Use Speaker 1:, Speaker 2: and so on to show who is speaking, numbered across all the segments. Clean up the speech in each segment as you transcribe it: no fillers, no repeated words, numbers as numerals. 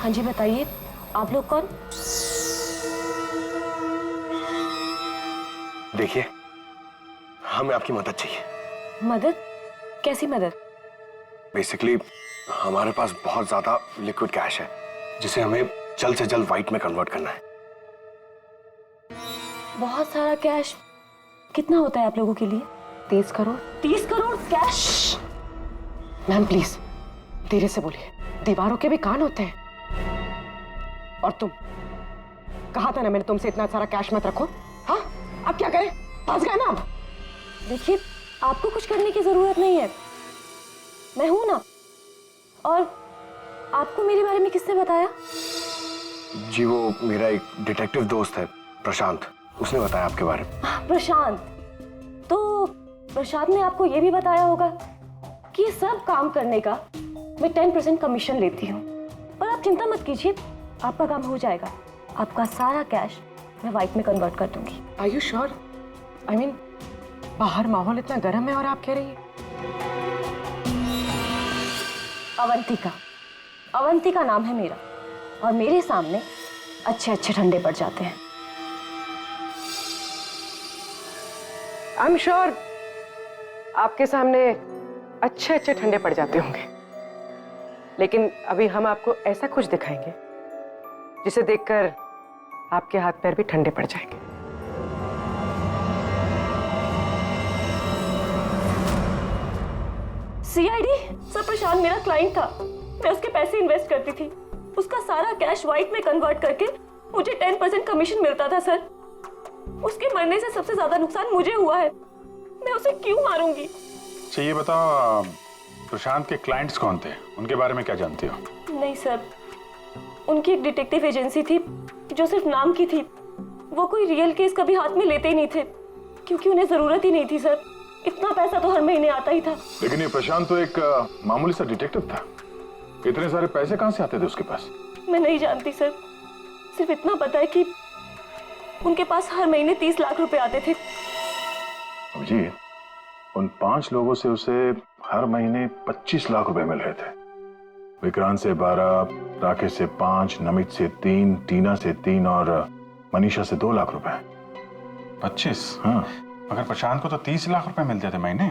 Speaker 1: हाँ जी बताइए, आप लोग कौन?
Speaker 2: देखिए, हमें आपकी मदद चाहिए।
Speaker 1: मदद? कैसी मदद?
Speaker 2: बेसिकली हमारे पास बहुत ज्यादा लिक्विड कैश है जिसे हमें जल्द से जल्द व्हाइट में कन्वर्ट करना है।
Speaker 1: बहुत सारा कैश? कितना होता है आप लोगों के लिए? 30 crore? 30 crore cash?
Speaker 3: Ma'am please धीरे से बोलिए, दीवारों के भी कान होते हैं। और तुम, कहा था ना मैंने तुमसे इतना सारा कैश मत रखो। हाँ, अब क्या करें? फंस गए ना अब।
Speaker 1: देखिए, आपको कुछ करने की जरूरत नहीं है, मैं हूं ना। और आपको मेरे बारे में किसने बताया?
Speaker 2: जी वो मेरा एक डिटेक्टिव दोस्त है प्रशांत, उसने बताया आपके बारे में।
Speaker 1: प्रशांत? तो प्रशांत ने आपको यह भी बताया होगा कि ये सब काम करने का मैं 10% कमीशन लेती हूँ। पर आप चिंता मत कीजिए, आपका काम हो जाएगा। आपका सारा कैश मैं व्हाइट में कन्वर्ट कर दूंगी।
Speaker 3: Are you sure? I mean बाहर माहौल इतना गर्म है और आप कह रही हैं।
Speaker 1: अवंतिका, अवंतिका नाम है मेरा, और मेरे सामने अच्छे अच्छे ठंडे पड़ जाते हैं।
Speaker 3: आई एम श्योर आपके सामने अच्छे अच्छे ठंडे पड़ जाते होंगे, लेकिन अभी हम आपको ऐसा कुछ दिखाएंगे जिसे देखकर आपके हाथ पैर भी ठंडे पड़ जाएंगे।
Speaker 1: सीआईडी? सर प्रशांत मेरा क्लाइंट था, मैं उसके पैसे इन्वेस्ट करती थी। उसका सारा कैश व्हाइट में कन्वर्ट करके मुझे 10% कमीशन मिलता था सर। उसके मरने से सबसे ज्यादा नुकसान मुझे हुआ है, मैं उसे क्यों मारूंगी?
Speaker 4: अच्छा ये बताओ, प्रशांत के क्लाइंट्स कौन थे, उनके बारे में क्या जानती हो?
Speaker 1: नहीं सर, उनकी एक डिटेक्टिव एजेंसी थी जो सिर्फ नाम की थी। वो कोई रियल केस कभी हाथ में लेते ही नहीं थे, क्योंकि उन्हें जरूरत ही नहीं थी सर। इतना पैसा तो हर महीने आता ही था।
Speaker 4: लेकिन ये प्रशांत तो एक मामूली सा डिटेक्टिव था, इतने सारे पैसे कहां से आते थे उसके पास?
Speaker 1: मैं नहीं जानती सर, सिर्फ इतना पता है कि उनके पास हर महीने 30 लाख रुपए आते थे।
Speaker 4: जी, उन 5 लोगों से उसे हर महीने 25 लाख रुपए मिल रहे थे। विक्रांत से 12, राकेश से 5, नमित से 3, टीना से 3 और मनीषा से 2 लाख रुपए। 25? हाँ। मगर प्रशांत को तो 30 लाख रुपए मिलते थे महीने।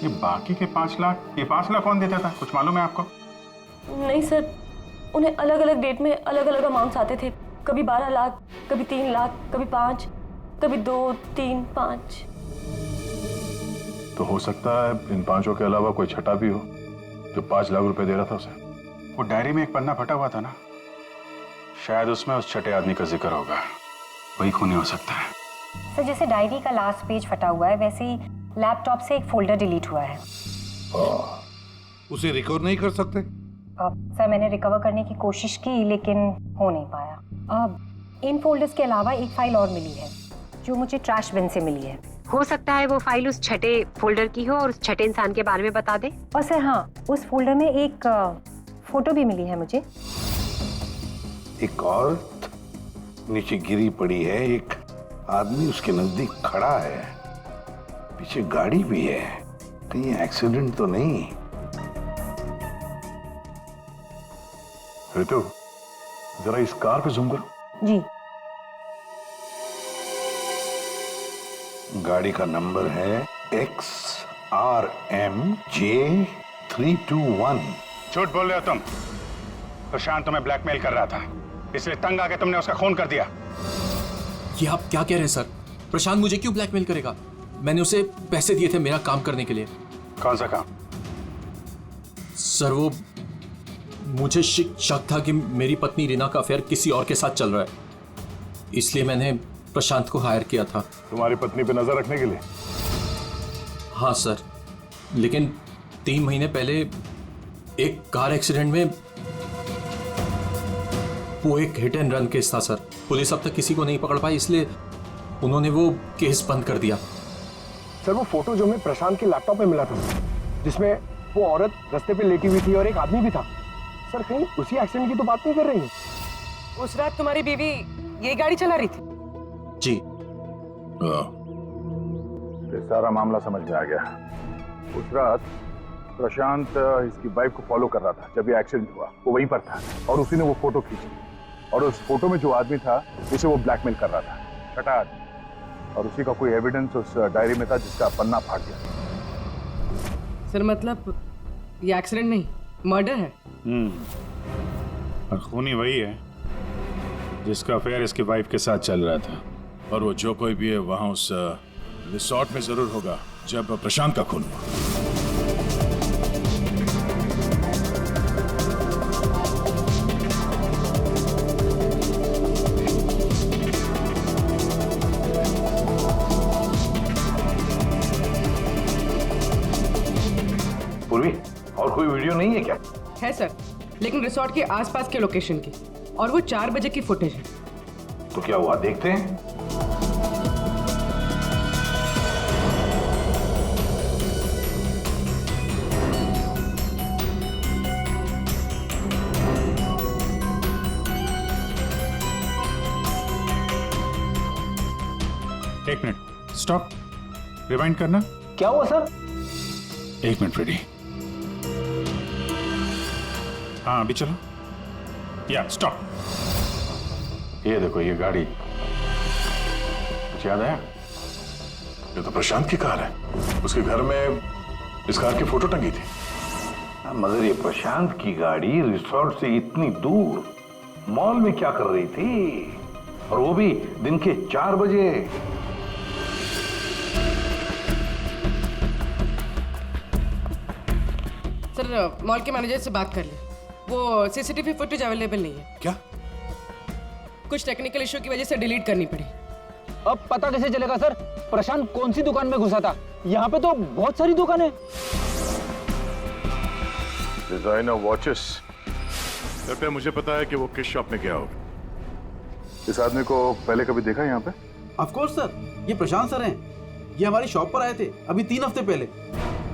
Speaker 4: ये बाकी के 5 लाख, ये 5 लाख कौन देता था, कुछ मालूम है आपको?
Speaker 1: नहीं सर, उन्हें अलग अलग डेट में अलग अलग अमाउंट्स आते थे। कभी 12 लाख, कभी 3 लाख, कभी 5, कभी 2, 3, 5।
Speaker 4: तो हो सकता है इन 5 के अलावा कोई छठा भी हो जो 5 लाख रुपए दे रहा था उसे। वो डायरी में एक पन्ना फटा हुआ था ना, शायद उसमें उस छठे आदमी का जिक्र होगा, वही खूनी हो सकता है।
Speaker 5: सर जैसे डायरी का लास्ट पेज फटा हुआ है, वैसे ही लैपटॉप से एक फोल्डर डिलीट हुआ है।
Speaker 6: उसे रिकवर नहीं कर सकते?
Speaker 5: सर मैंने रिकवर करने की कोशिश की लेकिन हो नहीं पाया। अब इन फोल्डर्स के अलावा एक फाइल और मिली है जो मुझे ट्रैश बिन से मिली है। हो सकता है वो फाइल उस छठे फोल्डर की हो और उस छठे इंसान के बारे में बता दे। और सर हाँ, उस फोल्डर में एक फोटो भी मिली है मुझे।
Speaker 6: एक औरत नीचे गिरी पड़ी है, एक आदमी उसके नजदीक खड़ा है, पीछे गाड़ी भी है। कहीं एक्सीडेंट तो नहीं?
Speaker 4: ऋतु, जरा इस कार पे जूम करो।
Speaker 5: जी।
Speaker 6: गाड़ी का नंबर है XRMJ321।
Speaker 4: झूठ बोल रहे हो तुम। प्रशांत तुम्हें ब्लैकमेल कर रहा था, इसलिए तंग आके तुमने उसका खून कर दिया।
Speaker 7: ये आप क्या कह रहे हैं सर? प्रशांत मुझे क्यों ब्लैकमेल करेगा? मैंने उसे पैसे दिए थे मेरा काम करने के लिए।
Speaker 4: कौन सा काम?
Speaker 7: सर वो मुझे शक था कि मेरी पत्नी रीना का अफेयर किसी और के साथ चल रहा है, इसलिए मैंने प्रशांत को हायर किया था।
Speaker 4: तुम्हारी पत्नी पे नजर रखने के लिए?
Speaker 7: हाँ सर, लेकिन 3 महीने पहले एक कार एक्सीडेंट में, वो एक हिट एंड रन केस था सर। पुलिस अब तक किसी को नहीं पकड़ पाई, इसलिए उन्होंने वो केस बंद कर दिया।
Speaker 2: सर वो फोटो जो हमें प्रशांत के लैपटॉप पे मिला था, जिसमें वो औरत रास्ते पे लेटी हुई थी और एक आदमी भी था, सर कहीं उसी एक्सीडेंट की तो बात नहीं कर रही है?
Speaker 3: उस रात तुम्हारी बीवी ये गाड़ी चला रही थी?
Speaker 7: जी।
Speaker 4: ये सारा मामला समझ में आ गया। उस रात प्रशांत इसकी वाइफ को फॉलो कर रहा था जब ये एक्सीडेंट हुआ, वो वहीं पर था और उसी ने वो फोटो खींची और उस फोटो में जो आदमी था उसे वो ब्लैकमेल कर रहा था, छठा आदमी, और उसी का कोई एविडेंस उस डायरी में था जिसका पन्ना फाड़ गया।
Speaker 3: सर मतलब ये एक्सीडेंट नहीं, मर्डर है।
Speaker 8: और खूनी वही है जिसका अफेयर इसकी वाइफ के साथ चल रहा था।
Speaker 4: और वो जो कोई भी है वहां उस रिसोर्ट में जरूर होगा जब प्रशांत का खून हुआ।
Speaker 6: पूर्वी, और कोई वीडियो नहीं है क्या?
Speaker 3: है सर, लेकिन रिसोर्ट के आसपास के लोकेशन की, और वो 4 बजे की फुटेज है।
Speaker 6: तो क्या हुआ देखते हैं।
Speaker 8: एक मिनट, स्टॉप, रिवाइंड करना।
Speaker 2: क्या हुआ सर?
Speaker 8: एक मिनट फ्रेडी। हाँ अभी चलो। या स्टॉप।
Speaker 4: ये देखो ये गाड़ी, कुछ याद है? ये तो प्रशांत की कार है। उसके घर में इस कार की फोटो टंगी थी।
Speaker 6: मगर ये प्रशांत की गाड़ी रिसोर्ट से इतनी दूर मॉल में क्या कर रही थी, और वो भी दिन के 4 बजे?
Speaker 3: सर मॉल के मैनेजर से बात कर ले, वो सीसीटीवी फुटेज अवेलेबल नहीं है।
Speaker 6: क्या?
Speaker 3: कुछ टेक्निकल इशू की वजह से डिलीट करनी पड़ी।
Speaker 9: अब पता कैसे चलेगा सर प्रशांत कौन सी दुकान में घुसा था? यहाँ पे तो बहुत सारी दुकानें।
Speaker 4: डिजाइनर वॉचेस, कृपया मुझे पता है कि वो किस शॉप में गया होगा। इस आदमी को पहले कभी देखा यहाँ पे?
Speaker 10: ऑफ कोर्स सर, ये प्रशांत सर हैं। ये हमारी शॉप पर आए थे अभी 3 हफ्ते पहले।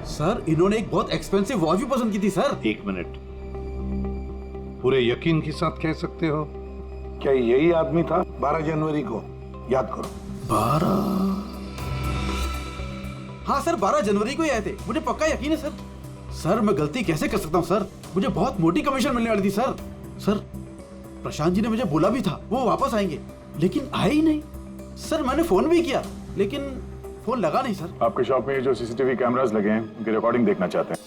Speaker 10: सर इन्होंने एक बहुत एक्सपेंसिव वॉच भी पसंद की थी सर।
Speaker 6: 1 मिनट, पूरे यकीन के साथ कह सकते हो क्या यही आदमी था 12 जनवरी को? याद करो।
Speaker 10: 12? हाँ सर 12 जनवरी को ही आए थे, मुझे पक्का यकीन है सर। सर मैं गलती कैसे कर सकता हूँ सर, मुझे बहुत मोटी कमीशन मिलने वाली थी सर। सर प्रशांत जी ने मुझे बोला भी था वो वापस आएंगे, लेकिन आए ही नहीं। सर मैंने फोन भी किया लेकिन फोन लगा नहीं सर।
Speaker 4: आपके शॉप में जो सीसीटीवी कैमरास लगे हैं उनकी रिकॉर्डिंग देखना चाहते हैं।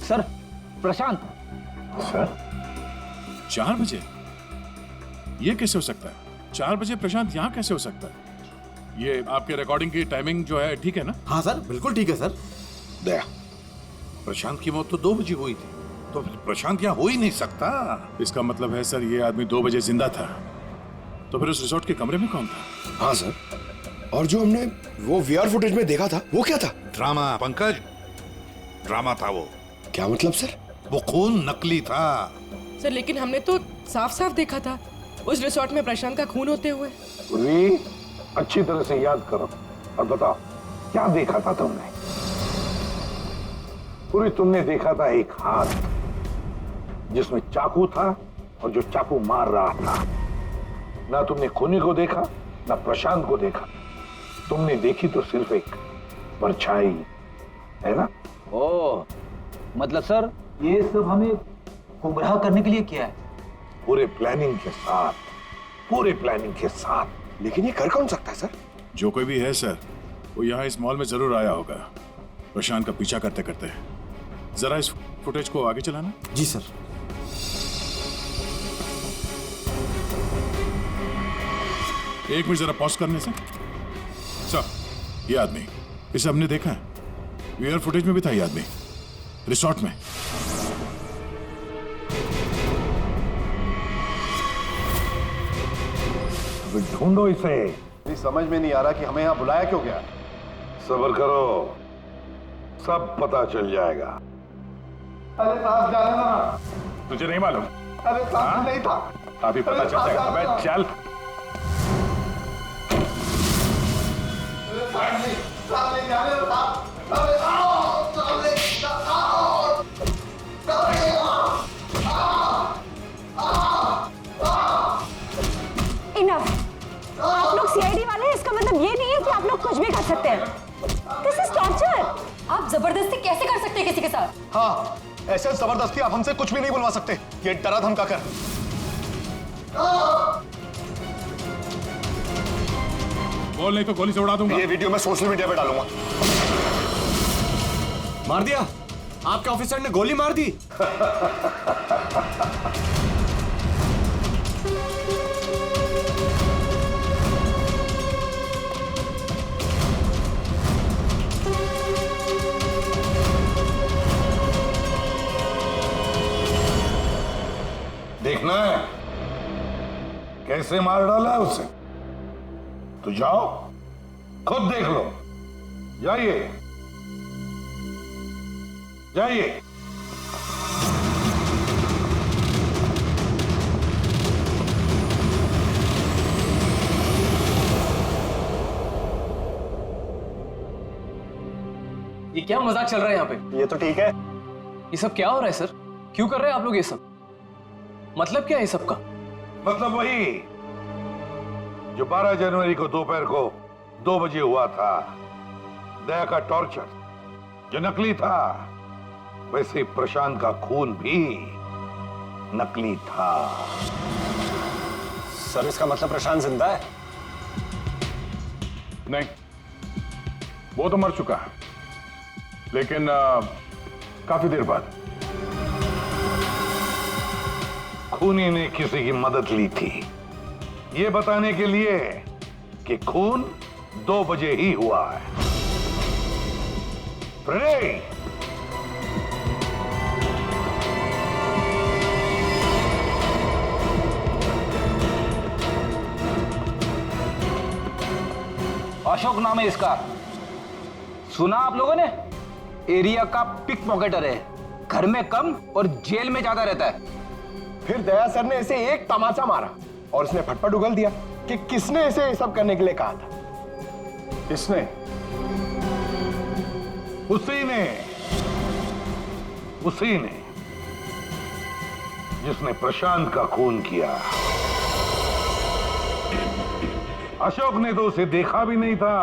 Speaker 9: सर प्रशांत।
Speaker 4: सर 4 बजे? ये कैसे हो सकता है? 4 बजे प्रशांत यहाँ कैसे हो सकता है? ये आपके रिकॉर्डिंग की टाइमिंग जो है ठीक है ना?
Speaker 10: हाँ सर बिल्कुल ठीक है सर।
Speaker 6: दया, प्रशांत की मौत तो 2 बजे हुई थी, तो फिर प्रशांत यहाँ हो ही नहीं सकता।
Speaker 4: इसका मतलब है सर ये आदमी 2 बजे जिंदा था, तो फिर उस रिसोर्ट के कमरे में कौन था?
Speaker 2: हाँ सर, और जो हमने वो वीआर फुटेज में देखा था वो क्या था?
Speaker 6: ड्रामा पंकज, ड्रामा था वो।
Speaker 2: क्या मतलब सर?
Speaker 6: वो खून नकली था।
Speaker 3: सर लेकिन हमने तो साफ साफ देखा था उस रिसोर्ट में प्रशांत का खून होते हुए।
Speaker 6: पूरी अच्छी तरह से याद करो और बताओ क्या देखा था तुमने? पूरी तुमने देखा था एक हाथ जिसमें चाकू था और जो चाकू मार रहा था। ना तुमने खूनी को देखा ना प्रशांत को देखा, तुमने देखी तो सिर्फ एक परछाई, है ना?
Speaker 9: ओ मतलब सर ये सब हमें गुमराह करने के लिए किया है?
Speaker 6: पूरे प्लानिंग के साथ, पूरे प्लानिंग के साथ।
Speaker 2: लेकिन ये कर कौन सकता है सर?
Speaker 4: जो कोई भी है सर, वो यहाँ इस मॉल में जरूर आया होगा प्रशांत का पीछा करते करते। जरा इस फुटेज को आगे चलाना।
Speaker 10: जी सर।
Speaker 4: एक मिनट जरा पॉज करने से। सर ये आदमी, इसे हमने देखा है, वीआर फुटेज में भी था ये आदमी रिसोर्ट में।
Speaker 6: ढूंढो इसे।
Speaker 2: समझ में नहीं आ रहा कि हमें यहाँ बुलाया क्यों गया।
Speaker 6: सब्र करो, सब पता चल जाएगा।
Speaker 2: अरे साहब जाने ना।
Speaker 4: तुझे नहीं मालूम?
Speaker 2: अरे साहब नहीं था।
Speaker 4: अभी पता चल जाएगा। अबे चल।
Speaker 2: साहब नहीं जाने दो साहब। अरे आओ, साहब नहीं आओ। साहब नहीं आओ।
Speaker 1: कि आप लोग कुछ भी कर सकते हैं। This is torture.
Speaker 11: आप जबरदस्ती कैसे कर सकते हैं किसी के साथ?
Speaker 12: हाँ, ऐसे जबरदस्ती आप हमसे कुछ भी नहीं बुलवा सकते। ये डरा धमका कर।
Speaker 8: बोल नहीं तो गोली से उड़ा दूंगा।
Speaker 12: ये वीडियो मैं सोशल मीडिया पे डालूंगा।
Speaker 9: मार दिया? आपके ऑफिसर ने गोली मार दी?
Speaker 6: देखना है कैसे मार डाला है उसे? तो जाओ, खुद देख लो। जाइए जाइए।
Speaker 9: ये क्या मजाक चल रहा है यहाँ पे?
Speaker 12: ये तो ठीक है।
Speaker 9: ये सब क्या हो रहा है सर? क्यों कर रहे हैं आप लोग ये सब? मतलब क्या है सब का?
Speaker 6: मतलब वही जो 12 जनवरी को दोपहर को 2 बजे हुआ था, दया का टॉर्चर जो नकली था, वैसे ही प्रशांत का खून भी नकली था।
Speaker 12: सर, इसका मतलब प्रशांत जिंदा है?
Speaker 4: नहीं, वो तो मर चुका है, लेकिन काफी देर बाद।
Speaker 6: खूनी ने किसी की मदद ली थी ये बताने के लिए कि खून 2 बजे ही हुआ है। प्रणय,
Speaker 9: अशोक नाम है इसका। सुना आप लोगों ने? एरिया का पिक पॉकेटर है, घर में कम और जेल में ज्यादा रहता है।
Speaker 2: फिर दया सर ने इसे एक तमाचा मारा और उसने फटफट उगल दिया कि किसने इसे ये सब करने के लिए कहा था।
Speaker 4: इसने?
Speaker 6: उसी ने जिसने प्रशांत का खून किया। अशोक ने तो उसे देखा भी नहीं था।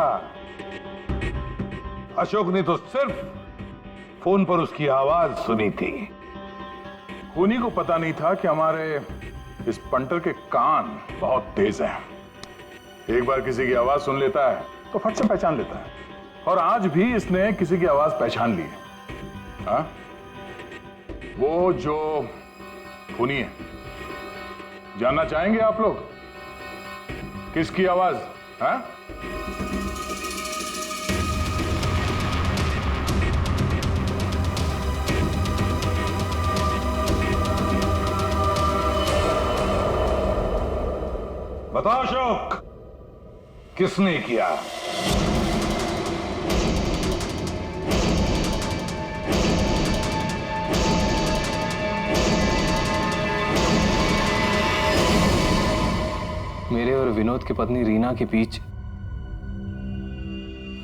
Speaker 6: अशोक ने तो सिर्फ फोन पर उसकी आवाज सुनी थी।
Speaker 4: खूनी को पता नहीं था कि हमारे इस पंटर के कान बहुत तेज हैं। एक बार किसी की आवाज सुन लेता है तो फट से पहचान लेता है, और आज भी इसने किसी की आवाज पहचान ली है। हाँ? वो जो खूनी है, जानना चाहेंगे आप लोग किसकी आवाज? हाँ?
Speaker 6: बताओ अशोक, किसने किया?
Speaker 9: मेरे और विनोद की पत्नी रीना के बीच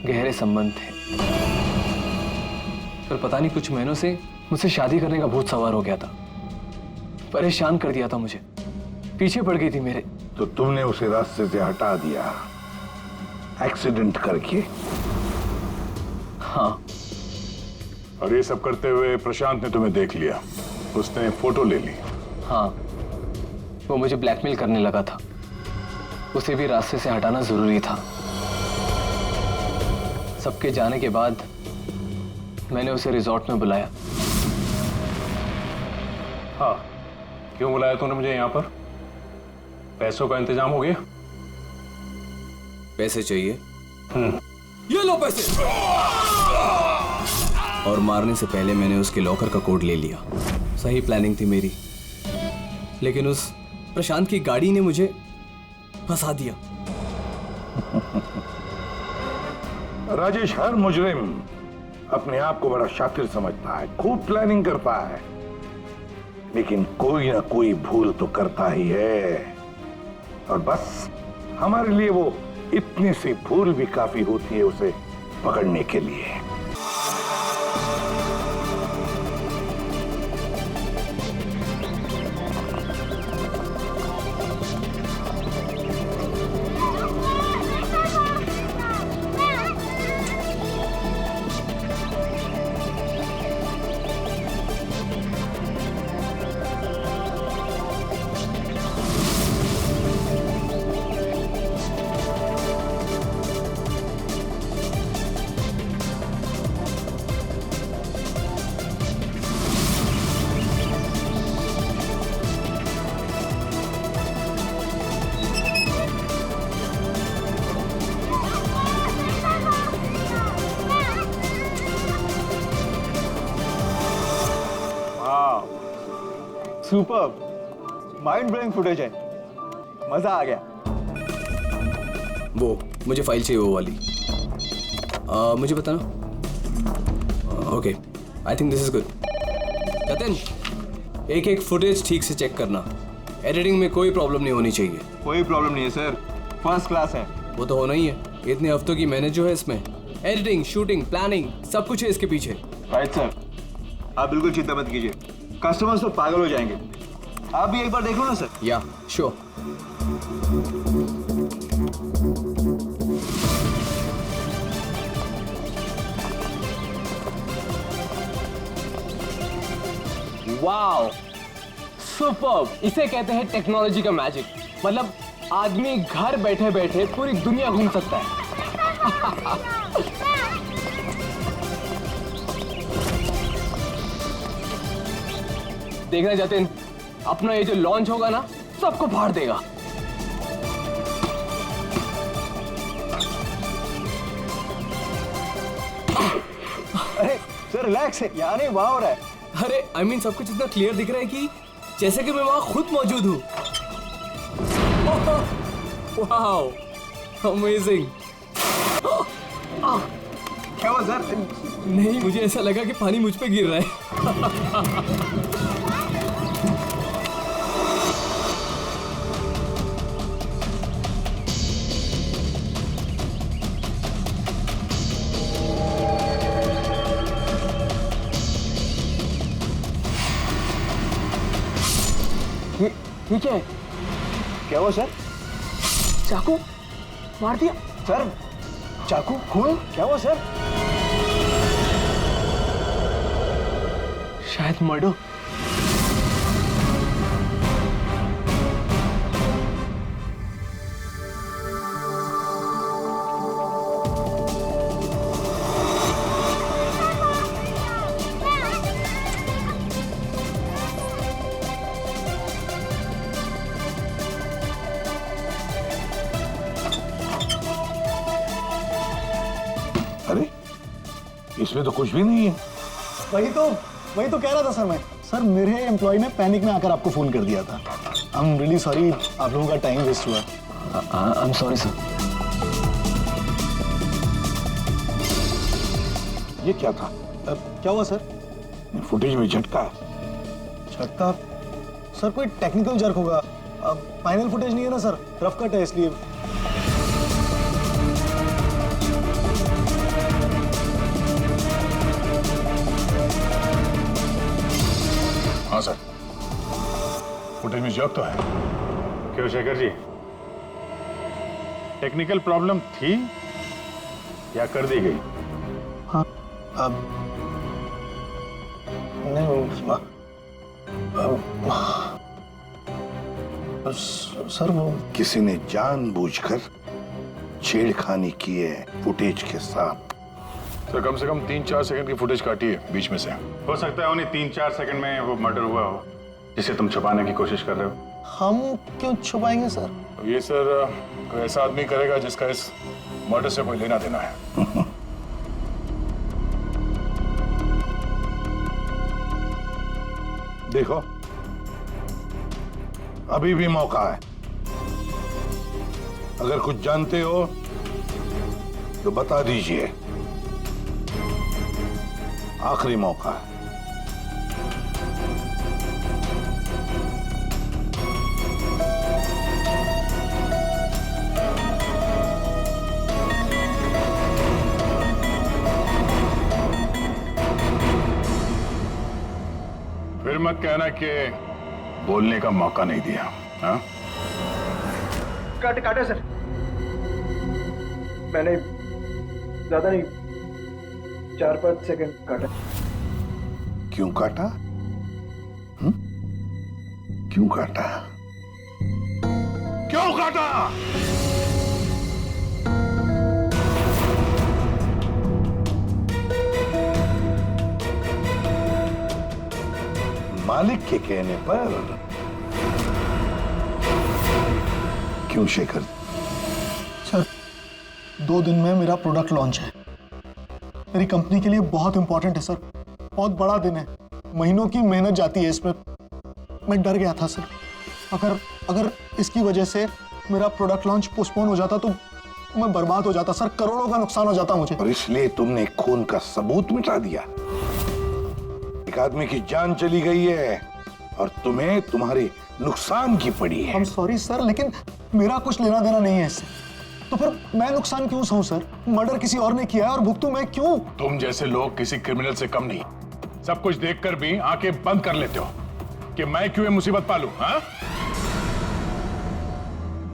Speaker 9: गहरे संबंध थे, पर पता नहीं कुछ महीनों से मुझसे शादी करने का भूत सवार हो गया था। परेशान कर दिया था मुझे, पीछे पड़ गई थी मेरे।
Speaker 6: तो तुमने उसे रास्ते से हटा दिया एक्सीडेंट करके?
Speaker 9: हाँ।
Speaker 4: और ये सब करते हुए प्रशांत ने तुम्हें देख लिया, उसने फोटो ले ली?
Speaker 9: हाँ, वो मुझे ब्लैकमेल करने लगा था। उसे भी रास्ते से हटाना जरूरी था। सबके जाने के बाद मैंने उसे रिजॉर्ट में बुलाया।
Speaker 4: हाँ, क्यों बुलाया तूने मुझे यहाँ पर? पैसों का इंतजाम हो गया?
Speaker 13: पैसे चाहिए?
Speaker 9: ये लो पैसे।
Speaker 13: और मारने से पहले मैंने उसके लॉकर का कोड ले लिया। सही प्लानिंग थी मेरी, लेकिन उस प्रशांत की गाड़ी ने मुझे फंसा दिया।
Speaker 6: राजेश हर मुजरिम अपने आप को बड़ा शातिर समझता है, खूब प्लानिंग करता है, लेकिन कोई ना कोई भूल तो करता ही है। और बस हमारे लिए वो इतनी सी भूल भी काफी होती है उसे पकड़ने के लिए।
Speaker 12: सुपर, माइंड ब्लोइंग फुटेज है, मजा आ गया।
Speaker 13: वो मुझे फाइल चाहिए, वो वाली। मुझे बताना। Okay, I think this is good. Jatin, एक एक फुटेज ठीक से चेक करना। एडिटिंग में कोई प्रॉब्लम नहीं होनी चाहिए।
Speaker 12: कोई प्रॉब्लम नहीं है सर, फर्स्ट क्लास है।
Speaker 13: वो तो होना ही है, इतने हफ्तों की मेहनत जो है इसमें, एडिटिंग, शूटिंग, प्लानिंग, सब कुछ है इसके पीछे।
Speaker 12: राइट सर, आप बिल्कुल चिंता मत कीजिए, कस्टमर्स तो पागल हो जाएंगे। आप भी एक बार देख लो ना सर।
Speaker 13: या श्योर।
Speaker 14: Wow, superb! इसे कहते हैं टेक्नोलॉजी का मैजिक। मतलब आदमी घर बैठे बैठे पूरी दुनिया घूम सकता है। देखना जतिन, अपना ये जो लॉन्च होगा ना, सबको फाड़ देगा।
Speaker 12: अरे सर रिलैक्स है, यहाँ नहीं वहाँ हो रहा है।
Speaker 13: अरे आई मीन सब कुछ इतना क्लियर दिख रहा है कि जैसे कि मैं वहां खुद मौजूद हूँ। Wow, amazing.
Speaker 12: क्या हुआ सर?
Speaker 13: नहीं, मुझे ऐसा लगा कि पानी मुझ पे गिर रहा है।
Speaker 14: ठीक है।
Speaker 12: क्या हुआ सर?
Speaker 14: चाकू मार दिया
Speaker 12: सर। चाकू, खून? क्या हुआ सर?
Speaker 14: शायद मर्डर।
Speaker 6: अरे इसमें तो कुछ भी नहीं है।
Speaker 12: वही तो कह रहा था सर मैं। सर मेरे एम्प्लॉय ने पैनिक में आकर आपको फोन कर दिया था। आई एम रियली सॉरी, आप लोगों का टाइम वेस्ट हुआ।
Speaker 14: I am sorry sir.
Speaker 6: ये क्या था?
Speaker 12: क्या हुआ सर?
Speaker 6: फुटेज में झटका।
Speaker 12: झटका? सर कोई टेक्निकल जर्क होगा। फाइनल फुटेज नहीं है ना सर, रफ कट है इसलिए।
Speaker 4: हाँ सर, फुटेज में जर्क तो है।
Speaker 8: क्यों शेखर जी, टेक्निकल प्रॉब्लम थी या कर दी गई?
Speaker 12: हाँ, सर वो
Speaker 6: किसी ने जानबूझकर छेड़खानी की है फुटेज के साथ।
Speaker 4: सर कम से कम 3-4 सेकंड की फुटेज काटी है बीच में से।
Speaker 8: हो सकता है उन्हें 3-4 सेकंड में वो मर्डर हुआ हो जिसे तुम छुपाने की कोशिश कर रहे हो।
Speaker 12: हम क्यों छुपाएंगे सर?
Speaker 4: ये सर कोई ऐसा आदमी करेगा जिसका इस मर्डर से कोई लेना देना है।
Speaker 6: देखो अभी भी मौका है, अगर कुछ जानते हो तो बता दीजिए। आखिरी मौका है।
Speaker 4: फिर मत कहना कि बोलने का मौका नहीं दिया। हाँ?
Speaker 12: काटे सर, मैंने ज्यादा नहीं, 4-5 सेकंड काटा।
Speaker 6: क्यों काटा? क्यों काटा? क्यों काटा? मालिक के कहने पर। क्यों शेखर?
Speaker 12: सर 2 दिन में मेरा प्रोडक्ट लॉन्च है, मेरी कंपनी के लिए बहुत इंपॉर्टेंट है सर, बहुत बड़ा दिन है, महीनों की मेहनत जाती है इसमें। मैं डर गया था सर। अगर इसकी वजह से मेरा प्रोडक्ट लॉन्च पोस्टपोन हो जाता तो मैं बर्बाद हो जाता सर, करोड़ों का नुकसान हो जाता मुझे।
Speaker 6: और इसलिए तुमने खून का सबूत मिटा दिया। एक आदमी की जान चली गई है और तुम्हें तुम्हारे नुकसान की पड़ी है।
Speaker 12: I'm सॉरी सर, लेकिन मेरा कुछ लेना देना नहीं है इससे। तो फिर मैं नुकसान क्यों सहूं सर? मर्डर किसी और ने किया है और भुगतूं मैं क्यों?
Speaker 4: तुम जैसे लोग किसी क्रिमिनल से कम नहीं। सब कुछ देखकर भी आंखें बंद कर लेते हो कि मैं क्यों ये मुसीबत पालूं? हाँ?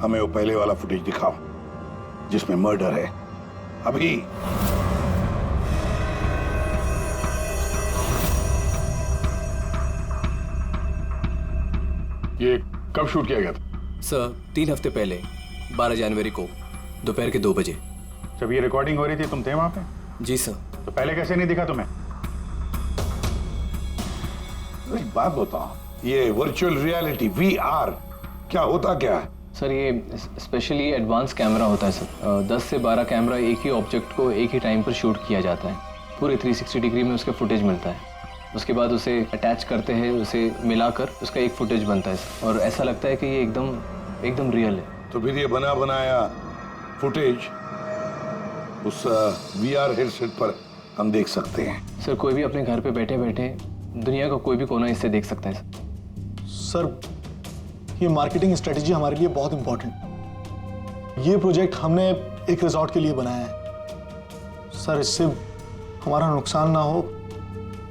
Speaker 6: हमें वो पहले वाला फुटेज दिखाओ जिसमें मर्डर है। अभी
Speaker 4: ये कब शूट किया गया था?
Speaker 13: सर 3 हफ्ते पहले 12 जनवरी को दोपहर के 2 बजे।
Speaker 4: जब ये रिकॉर्डिंग हो रही थी तुम थे वहां पे?
Speaker 13: जी सर।
Speaker 4: तो पहले कैसे नहीं दिखा तुम्हें?
Speaker 6: एक बात बताओ, ये वर्चुअल रियलिटी VR क्या होता क्या है?
Speaker 14: सर ये स्पेशली एडवांस कैमरा होता है सर। 10 से 12 कैमरा एक ही ऑब्जेक्ट को एक ही टाइम पर शूट किया जाता है। पूरे 360 डिग्री में उसका फुटेज मिलता है। उसके बाद उसे अटैच करते हैं, उसे मिलाकर उसका एक फुटेज बनता है सर। और ऐसा लगता है कि ये एकदम रियल है।
Speaker 6: तो फिर ये बना बनाया फुटेज उस VR हेडसेट पर हम देख सकते हैं।
Speaker 14: सर कोई भी अपने घर पे बैठे बैठे दुनिया का कोई भी कोना इससे देख सकता है
Speaker 12: सर। ये मार्केटिंग स्ट्रेटेजी हमारे लिए बहुत इंपॉर्टेंट। ये प्रोजेक्ट हमने एक रिजॉर्ट के लिए बनाया है सर। इससे हमारा नुकसान ना हो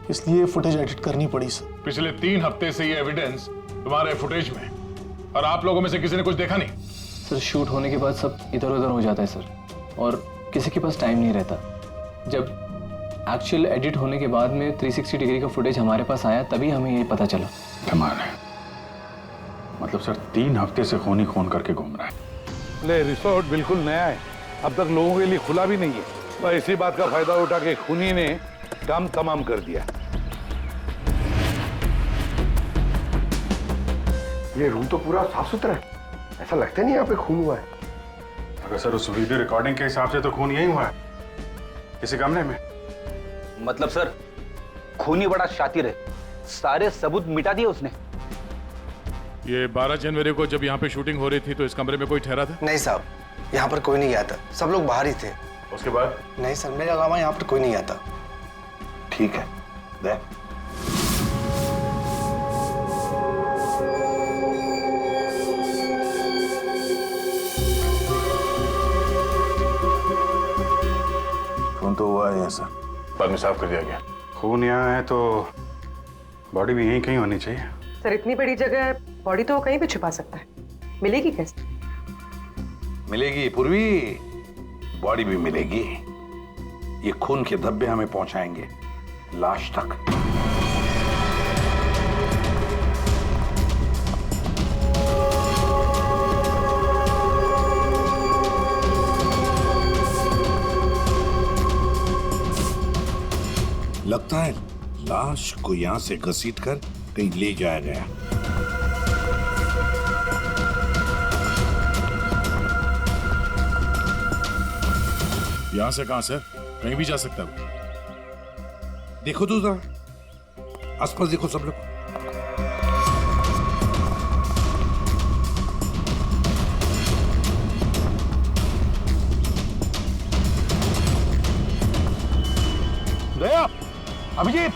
Speaker 12: इसलिए फुटेज एडिट करनी पड़ी सर।
Speaker 4: पिछले 3 हफ्ते से ये एविडेंस तुम्हारे फुटेज में, और आप लोगों में से किसी ने कुछ देखा नहीं?
Speaker 14: सर शूट होने के बाद सब इधर उधर हो जाता है सर, और किसी के पास टाइम नहीं रहता। जब एक्चुअल एडिट होने के बाद में 360 डिग्री का फुटेज हमारे पास आया तभी हमें ये पता चला।
Speaker 8: कमाल है। मतलब सर 3 हफ्ते से खून ही खून करके घूम रहा है।
Speaker 15: ले रिसोर्ट बिल्कुल नया है, अब तक लोगों के लिए खुला भी नहीं है। बस इसी बात का फायदा उठा के खूनी ने काम तमाम कर दिया।
Speaker 2: ये रूम तो पूरा साफ सुथरा है, ऐसा लगता नहीं यहाँ पे खून हुआ है।
Speaker 8: अगर सर उस वीडियो रिकॉर्डिंग के हिसाब से तो खून यही हुआ है, किसी कमरे में।
Speaker 9: मतलब सर खूनी बड़ा शातिर है, सारे सबूत मिटा दिए उसने।
Speaker 8: ये 12 जनवरी को जब यहाँ पे शूटिंग हो रही थी तो इस कमरे में कोई ठहरा था?
Speaker 16: नहीं साहब, यहाँ पर कोई नहीं गया था, सब लोग बाहर ही थे।
Speaker 8: उसके बाद?
Speaker 16: नहीं सर, मेरे अलावा यहाँ पर कोई नहीं गया था।
Speaker 6: ठीक है, दे।
Speaker 4: खून तो हुआ है सर, बाद में साफ कर दिया गया।
Speaker 8: खून यहाँ है तो बॉडी भी यहीं कहीं होनी चाहिए।
Speaker 3: सर इतनी बड़ी जगह है, बॉडी तो कहीं भी छुपा सकता है, मिलेगी कैसे?
Speaker 6: मिलेगी पूर्वी, बॉडी भी मिलेगी। ये खून के धब्बे हमें पहुंचाएंगे लाश तक। लगता है लाश को यहां से घसीट कर कहीं ले जाया गया।
Speaker 4: यहां से कहां सर? कहीं भी जा सकता है।
Speaker 6: देखो तो जरा आसपास देखो सब लोग।
Speaker 2: दया, अभिजीत,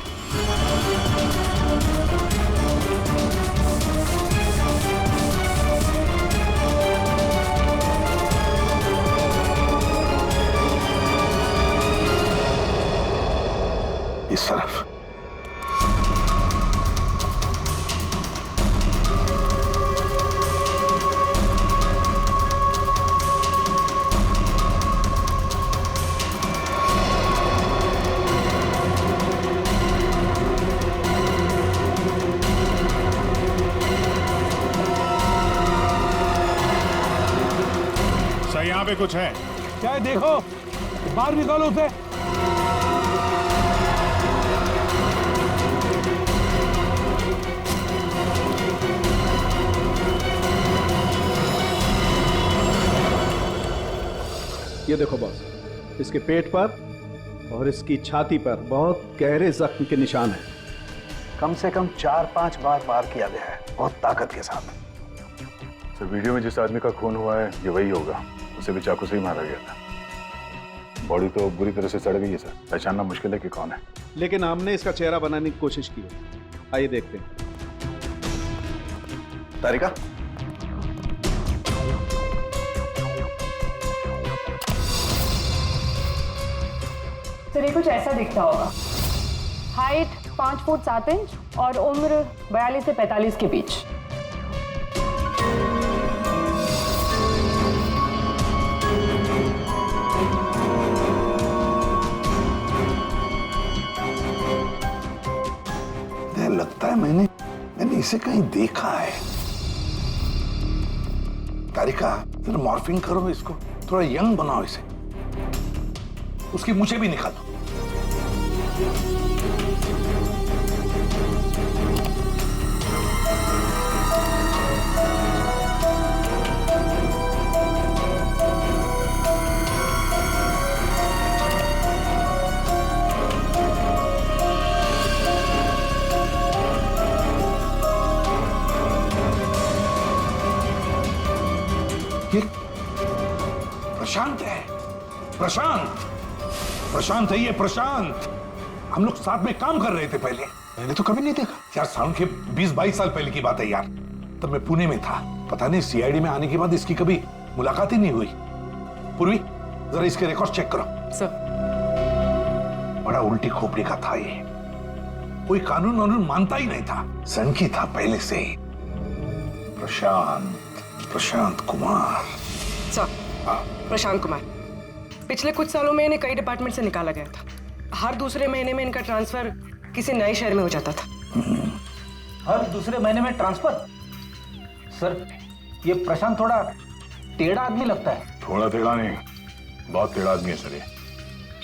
Speaker 6: इस तरफ।
Speaker 8: सर यहाँ पे कुछ है
Speaker 15: क्या है देखो, बाहर निकालो उसे।
Speaker 10: ये देखो बॉस, इसके पेट पर और इसकी छाती पर बहुत गहरे जख्म के निशान हैं।
Speaker 6: कम से कम 4-5 बार वार किया गया है, बहुत ताकत के साथ।
Speaker 4: सर वीडियो में जिस आदमी का खून हुआ है ये वही होगा, उसे भी चाकू से ही मारा गया था। बॉडी तो बुरी तरह से सड़ गई है सर, पहचानना मुश्किल है कि कौन है।
Speaker 17: लेकिन हमने इसका चेहरा बनाने की कोशिश की है। आइए देखते हैं।
Speaker 6: तारिका,
Speaker 1: सर ये कुछ ऐसा दिखता होगा। हाइट 5 फुट 7 इंच और उम्र 42 से 45 के बीच।
Speaker 6: लगता है मैंने इसे कहीं देखा है। तारिका, जरा मॉर्फिंग करो इसको, थोड़ा यंग बनाओ इसे, उसकी मूछें भी निकालो। प्रशांत है, प्रशांत है ये, प्रशांत। हम लोग साथ में काम कर रहे थे पहले। मैंने तो कभी नहीं देखा यार, साल के 20-22 साल पहले की बात है यार। तब मैं पुणे में था, पता नहीं सीआईडी में आने के बाद इसकी कभी मुलाकात ही नहीं हुई। पूर्वी, जरा इसके रिकॉर्ड चेक करो। सर। बड़ा उल्टी खोपड़ी का था ये, कोई कानून वानून मानता ही नहीं था, सनकी था पहले से ही। प्रशांत कुमार।
Speaker 3: सर, प्रशांत कुमार पिछले कुछ सालों में इन्हें कई डिपार्टमेंट से निकाला गया था। हर दूसरे महीने में इनका ट्रांसफर किसी नए शहर में हो जाता था।
Speaker 9: हर दूसरे महीने में ट्रांसफर? सर, ये प्रशांत थोड़ा टेढ़ा आदमी लगता है।
Speaker 4: थोड़ा टेढ़ा नहीं, बहुत टेढ़ा आदमी है सर ये।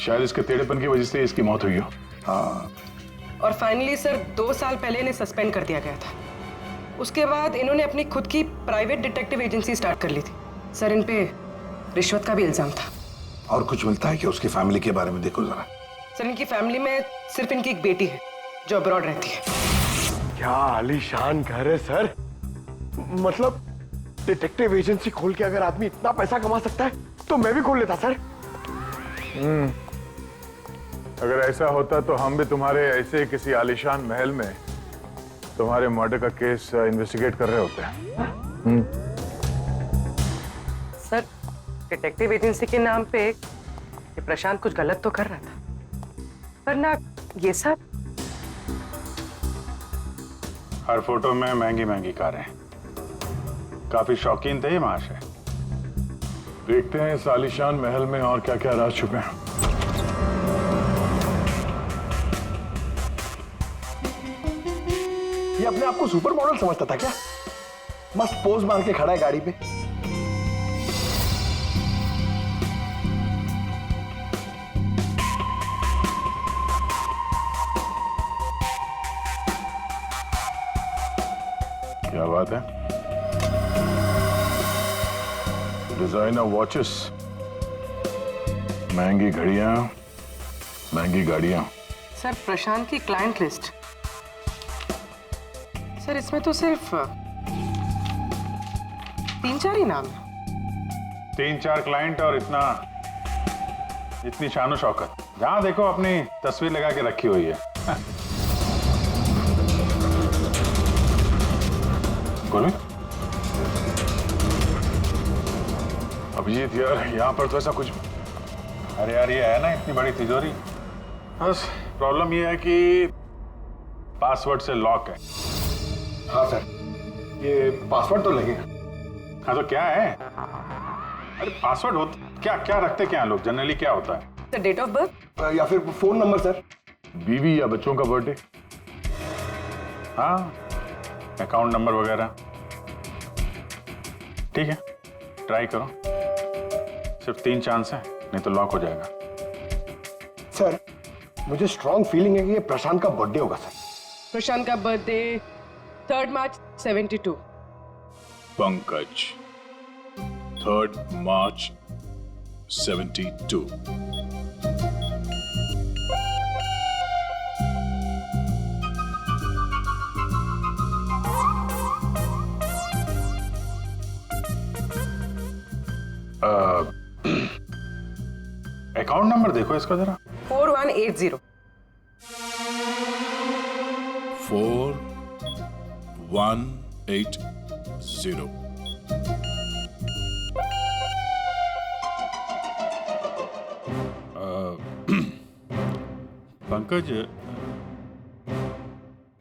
Speaker 4: शायद इसके टेढ़ेपन की वजह से इसकी मौत हुई हो।
Speaker 3: हाँ। और फाइनली सर 2 साल पहले इन्हें सस्पेंड कर दिया गया था। उसके बाद इन्होंने अपनी खुद की प्राइवेट डिटेक्टिव एजेंसी स्टार्ट कर ली थी। सर, इन पे रिश्वत का भी इल्जाम था।
Speaker 6: और कुछ मिलता है कि उसकी फैमिली के बारे में देखो जरा।
Speaker 3: सर, इनकी फैमिली में सिर्फ इनकी एक बेटी है जो अब्रॉड रहती है।
Speaker 2: क्या आलीशान घर है सर। मतलब डिटेक्टिव एजेंसी खोल के अगर आदमी इतना पैसा कमा सकता है तो मैं भी खोल लेता सर।
Speaker 4: अगर ऐसा होता तो हम भी तुम्हारे ऐसे किसी आलीशान महल में तुम्हारे मर्डर का केस इन्वेस्टिगेट कर रहे होते हैं।
Speaker 3: सर, डिटेक्टिव एजेंसी के नाम पे ये प्रशांत कुछ गलत तो कर रहा था, पर ना ये सब।
Speaker 8: हर फोटो में महंगी महंगी कारें, काफी शौकीन थे ये महाशय।
Speaker 4: देखते हैं इस आलीशान महल में और क्या क्या राज छुपे हैं।
Speaker 2: ये अपने आप को सुपर मॉडल समझता था क्या? मस्त पोज मार के खड़ा है गाड़ी पे।
Speaker 4: क्या बात है? डिजाइनर वॉचेस, महंगी घड़ियां, महंगी गाड़ियां।
Speaker 3: सर, प्रशांत की क्लाइंट लिस्ट, सर इसमें तो सिर्फ 3-4 ही नाम है।
Speaker 8: 3-4 क्लाइंट और इतनी शानो शौकत, जहां देखो अपनी तस्वीर लगा के रखी हुई है।
Speaker 4: अभिजीत यार, यहाँ पर तो ऐसा कुछ।
Speaker 8: अरे यार, ये है ना इतनी बड़ी तिजोरी, बस प्रॉब्लम ये है कि पासवर्ड से लॉक है।
Speaker 2: हाँ सर, ये पासवर्ड तो लगेगा।
Speaker 8: हाँ तो क्या है? अरे पासवर्ड होता क्या? क्या रखते क्या लोग जनरली? क्या होता है?
Speaker 3: डेट ऑफ बर्थ
Speaker 2: या फिर फोन नंबर सर,
Speaker 4: बीवी या बच्चों का बर्थडे,
Speaker 8: हाँ अकाउंट नंबर वगैरह। ठीक है, ट्राई करो। सिर्फ 3 चांस है, नहीं तो लॉक हो जाएगा।
Speaker 2: सर, मुझे स्ट्रॉन्ग फीलिंग है कि ये प्रशांत का बर्थडे होगा सर।
Speaker 3: प्रशांत का बर्थडे 3 मार्च 72।
Speaker 4: पंकज 3 मार्च 72।
Speaker 8: नंबर देखो इसका जरा।
Speaker 3: 4180।
Speaker 4: 4180।
Speaker 8: पंकज,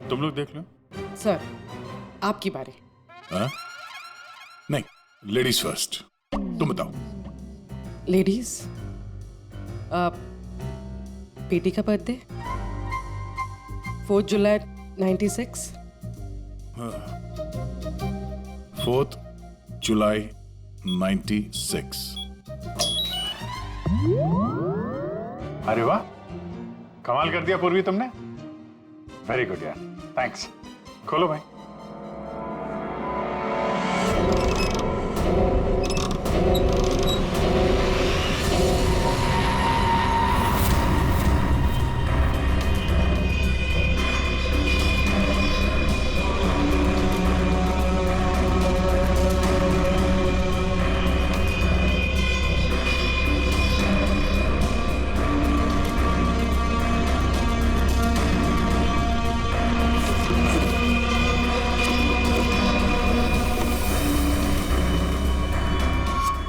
Speaker 8: तुम लोग देख लो।
Speaker 3: सर, आपकी बारी।
Speaker 4: हाँ? नहीं, लेडीज फर्स्ट। तुम बताओ।
Speaker 3: लेडीज, बेटी का बर्थडे 4 जुलाई 96।
Speaker 4: 4 जुलाई 96।
Speaker 8: अरे वाह, कमाल कर दिया पूर्वी तुमने। वेरी गुड यार, थैंक्स। खोलो भाई।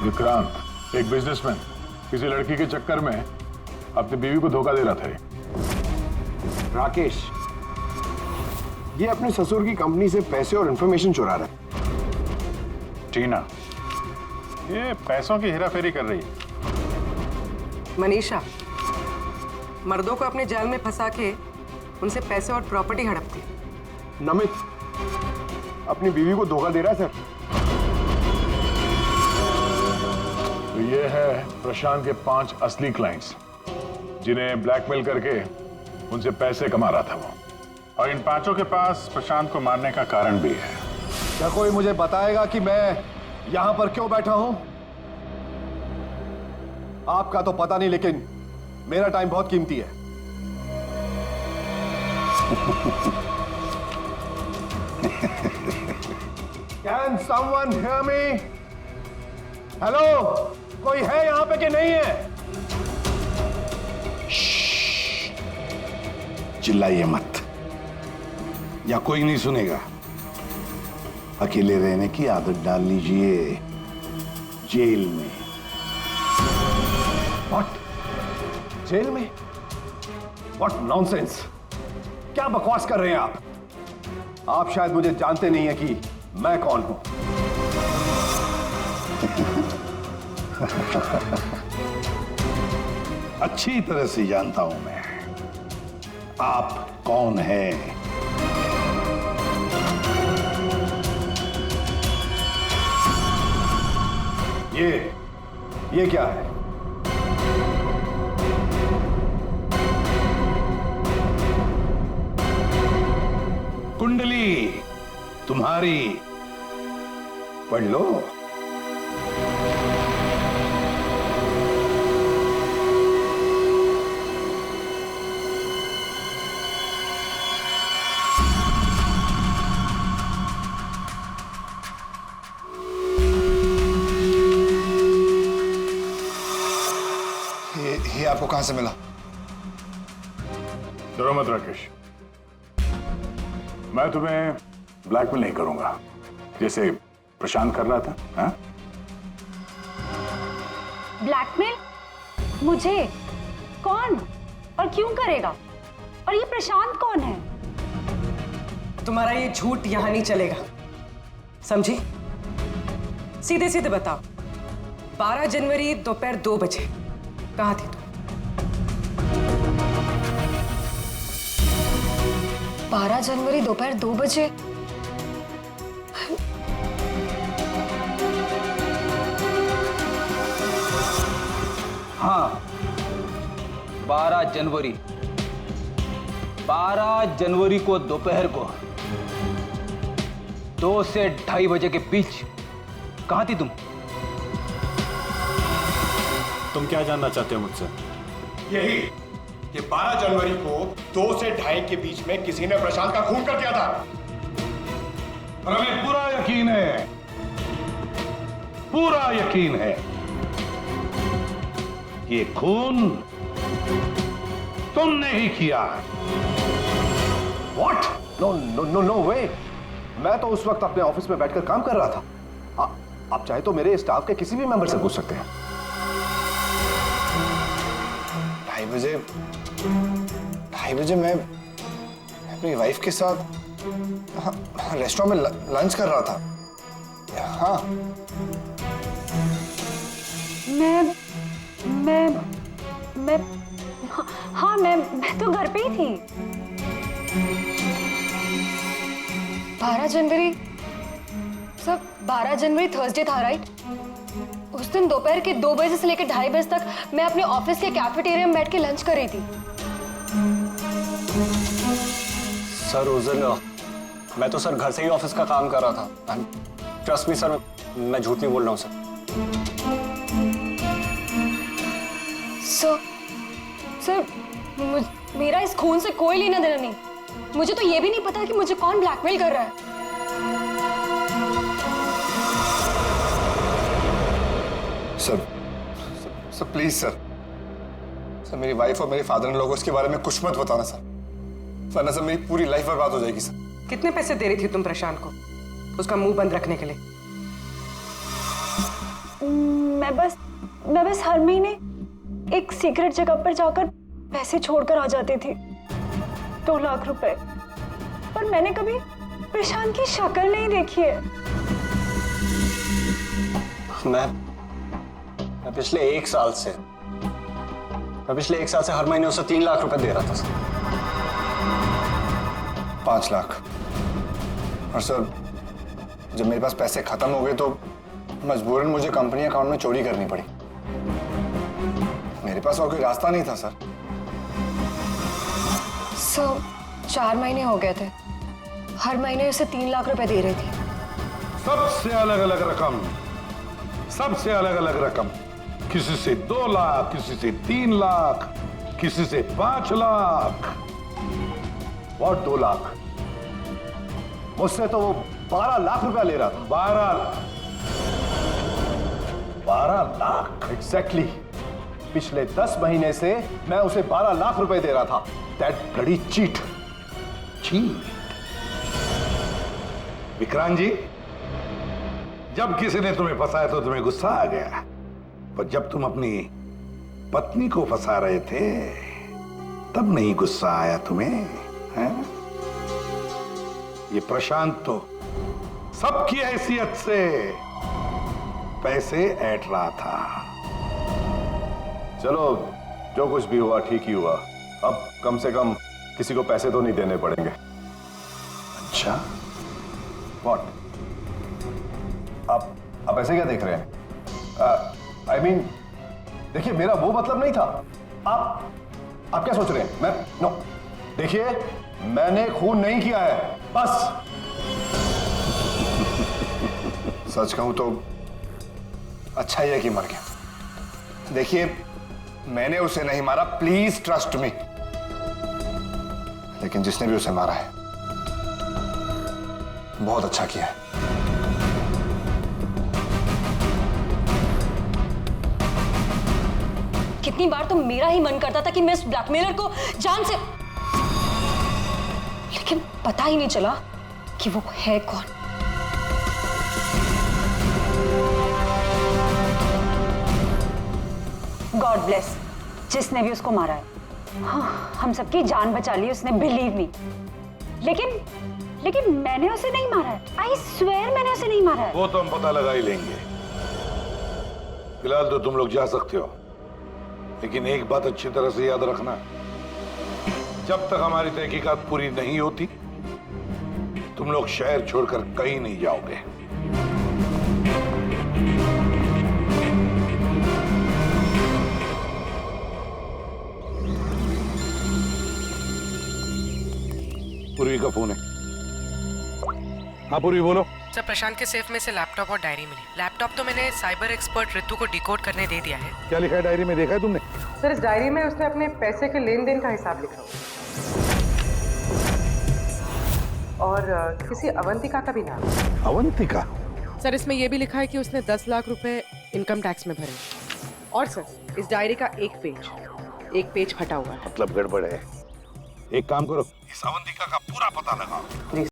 Speaker 8: विक्रांत, एक बिजनेसमैन, किसी लड़की के चक्कर में अपनी बीवी को धोखा दे रहा था।
Speaker 2: राकेश, ये अपने ससुर की कंपनी से पैसे और इंफॉर्मेशन चुरा रहा है।
Speaker 8: टीना, ये पैसों की हेराफेरी कर रही है।
Speaker 3: मनीषा, मर्दों को अपने जाल में फंसा के उनसे पैसे और प्रॉपर्टी हड़पती।
Speaker 2: नमित अपनी बीवी को धोखा दे रहा है सर।
Speaker 4: तो ये है प्रशांत के 5 असली क्लाइंट्स, जिन्हें ब्लैकमेल करके उनसे पैसे कमा रहा था वो।
Speaker 8: और इन 5 के पास प्रशांत को मारने का कारण भी है।
Speaker 2: क्या कोई मुझे बताएगा कि मैं यहां पर क्यों बैठा हूं? आपका तो पता नहीं, लेकिन मेरा टाइम बहुत कीमती है। Can someone hear me? Hello, कोई है यहां पे कि नहीं है?
Speaker 6: चिल्लाइए मत, या कोई नहीं सुनेगा। अकेले रहने की आदत डाल लीजिए जेल में।
Speaker 2: What? जेल में? What nonsense? क्या बकवास कर रहे हैं आप? आप शायद मुझे जानते नहीं है कि मैं कौन हूं।
Speaker 6: अच्छी तरह से जानता हूं मैं आप कौन हैं।
Speaker 2: ये क्या है?
Speaker 6: कुंडली तुम्हारी, पढ़ लो।
Speaker 16: ये आपको कहां से मिला?
Speaker 4: डरो मत राकेश, मैं तुम्हें ब्लैकमेल नहीं करूंगा जैसे प्रशांत कर रहा था। हाँ?
Speaker 1: ब्लैकमेल? मुझे? कौन और क्यों करेगा? और ये प्रशांत कौन है?
Speaker 3: तुम्हारा ये झूठ यहां नहीं चलेगा, समझी? सीधे सीधे बताओ, 12 जनवरी दोपहर 2 बजे कहां थी तू?
Speaker 11: 12 जनवरी दोपहर 2 बजे?
Speaker 9: हाँ, 12 जनवरी 12 जनवरी को दोपहर को 2 से 2:30 बजे के बीच कहां थी तुम?
Speaker 7: तुम क्या जानना चाहते हो मुझसे?
Speaker 2: यही कि 12 जनवरी को 2 से 2:30 के बीच में किसी ने प्रशांत का खून कर दिया था।
Speaker 6: और हमें पूरा यकीन है, पूरा यकीन है कि ये खून तुमने ही किया।
Speaker 2: What? No way! मैं तो उस वक्त अपने ऑफिस में बैठकर काम कर रहा था। आप चाहे तो मेरे स्टाफ के किसी भी मेंबर से पूछ सकते हैं।
Speaker 16: 2:30 बजे मैं अपनी वाइफ के साथ रेस्टोरेंट में लंच कर रहा था। हाँ,
Speaker 11: मैं तो घर पे ही थी। 12 जनवरी, सब 12 जनवरी थर्सडे था, राइट? उस दिन दोपहर के 2 बजे से लेकर 2:30 बजे तक मैं अपने ऑफिस के कैफेटेरिया में बैठ के लंच कर रही थी।
Speaker 18: सर उस दिन मैं तो सर घर से ही ऑफिस का काम कर रहा था। ट्रस्ट मी सर, मैं झूठ नहीं बोल रहा हूँ सर।
Speaker 11: सर, मेरा इस खून से कोई लेना देना नहीं। मुझे तो ये भी नहीं पता कि मुझे कौन ब्लैकमेल कर रहा है।
Speaker 16: सर प्लीज सर, मेरी वाइफ और मेरे फादर इन लोगों इसके बारे में कुछ मत बताना सर, वरना सर मेरी पूरी लाइफ बर्बाद हो जाएगी सर।
Speaker 3: कितने पैसे दे रही थी तुम प्रशांत को उसका मुंह बंद रखने के लिए?
Speaker 1: मैं बस हर महीने एक सीक्रेट जगह पर जाकर पैसे छोड़कर आ जाती थी, 2 लाख रुपए। पर मैंने कभी प्रशांत की शक्ल नहीं देखी है।
Speaker 18: मैं पिछले 1 साल से हर महीने उसे 3 लाख रुपए दे रहा था सर।
Speaker 16: 5 लाख। और सर जब मेरे पास पैसे खत्म हो गए तो मजबूरन मुझे कंपनी अकाउंट में चोरी करनी पड़ी। मेरे पास और कोई रास्ता नहीं था सर।
Speaker 11: 4 महीने हो गए थे, हर महीने उसे 3 लाख रुपए दे रही थी।
Speaker 6: सबसे अलग अलग रकम, किसी से 2 लाख, किसी से 3 लाख, किसी से 5 लाख।
Speaker 2: और 2 लाख? मुझसे तो वो 12 लाख रुपया ले रहा था। 12 लाख एग्जैक्टली। पिछले 10 महीने से मैं उसे 12 लाख रुपए दे रहा था। That bloody cheat.
Speaker 6: Vikrant ji, जब किसी ने तुम्हें फंसाया तो तुम्हें गुस्सा आ गया, पर जब तुम अपनी पत्नी को फंसा रहे थे तब नहीं गुस्सा आया तुम्हें, हैं? ये प्रशांत तो सबकी हैसियत से पैसे ऐंठ रहा था।
Speaker 2: चलो, जो कुछ भी हुआ ठीक ही हुआ। अब कम से कम किसी को पैसे तो नहीं देने पड़ेंगे।
Speaker 6: अच्छा,
Speaker 2: व्हाट? आप ऐसे क्या देख रहे हैं? I mean, देखिए, मेरा वो मतलब नहीं था। आप क्या सोच रहे हैं? नो, देखिए, मैंने खून नहीं किया है, बस।
Speaker 16: सच कहूं तो अच्छा ही है कि मर गया। देखिए, मैंने उसे नहीं मारा, प्लीज ट्रस्ट मी। लेकिन जिसने भी उसे मारा है बहुत अच्छा किया है।
Speaker 11: कितनी बार तो मेरा ही मन करता था कि मैं इस ब्लैकमेलर को जान से, लेकिन पता ही नहीं चला कि वो है कौन।
Speaker 1: गॉड ब्लेस जिसने भी उसको मारा है। हाँ, हम सबकी जान बचा ली उसने, बिलीव मी। लेकिन मैंने उसे नहीं मारा है। आई स्वेयर मैंने उसे नहीं मारा है।
Speaker 6: वो तो हम पता लगा ही लेंगे। फिलहाल तो तुम लोग जा सकते हो, लेकिन एक बात अच्छी तरह से याद रखना, जब तक हमारी तहकीकात पूरी नहीं होती तुम लोग शहर छोड़कर कहीं नहीं जाओगे। पूर्वी का फोन है। हाँ पूर्वी, बोलो।
Speaker 3: सर, प्रशांत के सेफ में से लैपटॉप और डायरी मिली। लैपटॉप तो मैंने साइबर एक्सपर्ट ऋतु को डिकोड करने दे दिया है।
Speaker 6: क्या लिखा है डायरी में, देखा है तुमने?
Speaker 3: सर, इस डायरी में उसने अपने पैसे के लेन देन का हिसाब लिखा हुआ और किसी अवंतिका का भी नाम।
Speaker 6: अवंतिका?
Speaker 3: सर, इसमें यह भी लिखा है कि उसने 10 लाख रुपए इनकम टैक्स में भरे। और सर, इस डायरी का एक पेज एक पेज फटा हुआ है।
Speaker 6: मतलब गड़बड़ है। एक काम करो, इस अवंतिका का पूरा पता लगाओ।